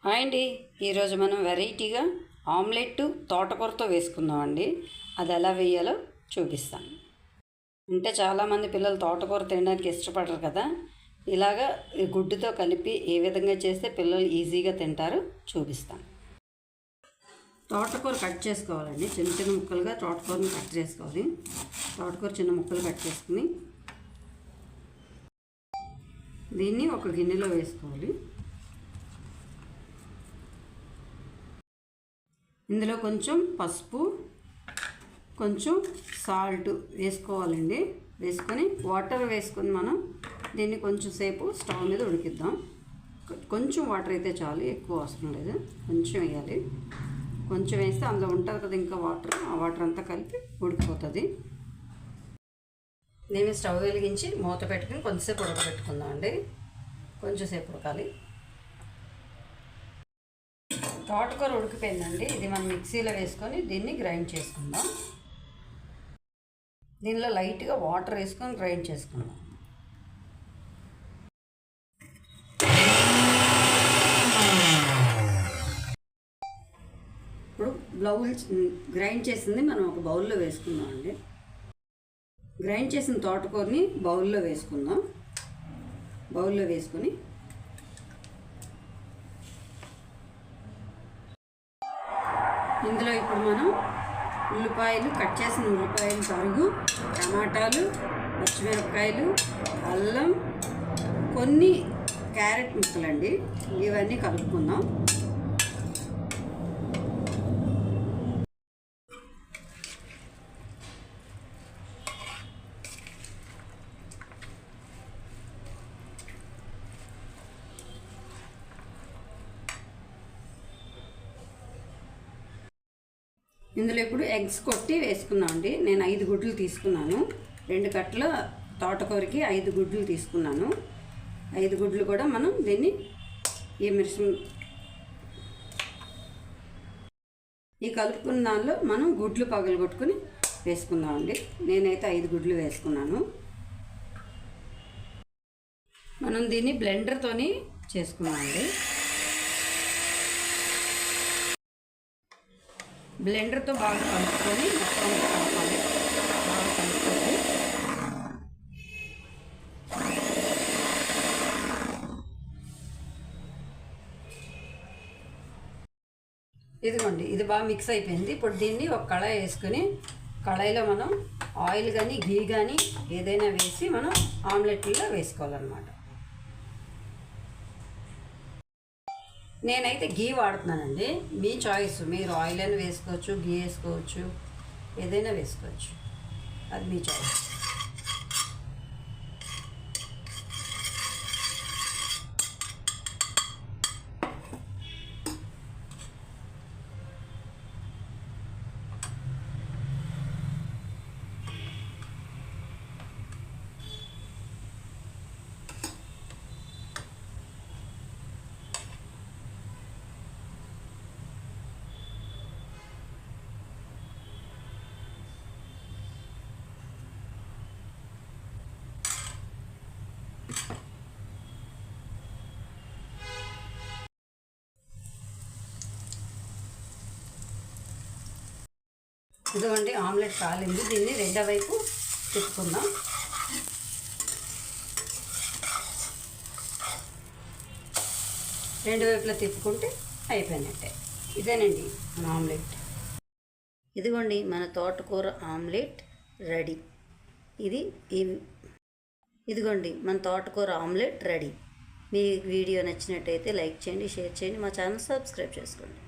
Hi అండి, ఈరోజు మనం వెరైటీగా ఆమ్లెట్ తోటకూరతో వేసుకుందామండి. అది ఎలా వేయాలో చూపిస్తాను. అంటే చాలామంది పిల్లలు తోటకూర తినడానికి ఇష్టపడరు కదా. ఇలాగా గుడ్డుతో కలిపి ఏ విధంగా చేస్తే పిల్లలు ఈజీగా తింటారో చూపిస్తాను. తోటకూర కట్ చేసుకోవాలండి. చిన్న చిన్న ముక్కలుగా తోటకూరని కట్ చేసుకోవాలి. తోటకూర చిన్న ముక్కలు కట్ చేసుకుని దీన్ని ఒక గిన్నెలో వేసుకోవాలి. ఇందులో కొంచెం పసుపు, కొంచెం సాల్ట్ వేసుకోవాలండి. వేసుకొని వాటర్ వేసుకొని మనం దీన్ని కొంచెం సేపు స్టవ్ మీద ఉడికిద్దాం. కొంచెం వాటర్ అయితే చాలు, ఎక్కువ అవసరం లేదు. కొంచెం వేయాలి. కొంచెం వేస్తే అందులో ఉంటుంది కదా ఇంకా వాటర్, ఆ వాటర్ అంతా కలిపి ఉడికిపోతుంది. నేను స్టవ్ వెలిగించి మూత పెట్టుకుని కొంచెంసేపు ఉడకబెట్టుకుందాం అండి. కొంచెంసేపు ఉడకాలి. తోటకూర ఉడికిపోయిందండి. ఇది మనం మిక్సీలో వేసుకొని దీన్ని గ్రైండ్ చేసుకుందాం. దీనిలో లైట్గా వాటర్ వేసుకొని గ్రైండ్ చేసుకుందాం. ఇప్పుడు గ్రైండ్ చేసింది మనం ఒక బౌల్లో వేసుకుందాం అండి. గ్రైండ్ చేసిన తోటకూరని బౌల్లో వేసుకుందాం. బౌల్లో వేసుకొని ఇందులో ఇప్పుడు మనం ఉల్లిపాయలు, కట్ చేసిన ఉల్లిపాయలు తరుగు, టమాటాలు, పచ్చిమిరపకాయలు, అల్లం, కొన్ని క్యారెట్ ముక్కలండి, ఇవన్నీ కలుపుకుందాం. ఇందులో ఇప్పుడు ఎగ్స్ కొట్టి వేసుకున్నాం అండి. నేను 5 గుడ్లు తీసుకున్నాను. 2 కట్టల తోటకూరకి 5 గుడ్లు తీసుకున్నాను. 5 గుడ్లు కూడా మనం దీన్ని ఈ కలుపుకున్న దానిలో మనం గుడ్లు పగలగొట్టుకుని వేసుకుందామండి. నేనైతే 5 గుడ్లు వేసుకున్నాను. మనం దీన్ని బ్లెండర్తోని చేసుకున్నామండి. బ్లెండర్తో బాగా కలుపుకొని మొత్తం కలపాలి. బాగా కలుపుకొని ఇదిగోండి, ఇది బాగా మిక్స్ అయిపోయింది. ఇప్పుడు దీన్ని ఒక కళాయి వేసుకొని, కళాయిలో మనం ఆయిల్ కానీ ఘీ కానీ ఏదైనా వేసి మనం ఆమ్లెట్లో వేసుకోవాలన్నమాట. నేనైతే ఘీ వాడుతున్నానండి. మీ చాయిస్, మీరు ఆయిల్ అని వేసుకోవచ్చు, ఘీ వేసుకోవచ్చు, ఏదైనా వేసుకోవచ్చు, అది మీ చాయిస్. ఇదిగోండి, ఆమ్లెట్ కాలింది. దీన్ని రెండో వైపు తిప్పుకుందాం. రెండు వైపులా తిప్పుకుంటే అయిపోయినట్టే. ఇదేనండి మన ఆమ్లెట్. ఇదిగోండి మన తోటకూర ఆమ్లెట్ రెడీ. ఇదిగోండి మన తోటకూర ఆమ్లెట్ రెడీ. మీ వీడియో నచ్చినట్టయితే లైక్ చేయండి, షేర్ చేయండి, మా ఛానల్ సబ్స్క్రైబ్ చేసుకోండి.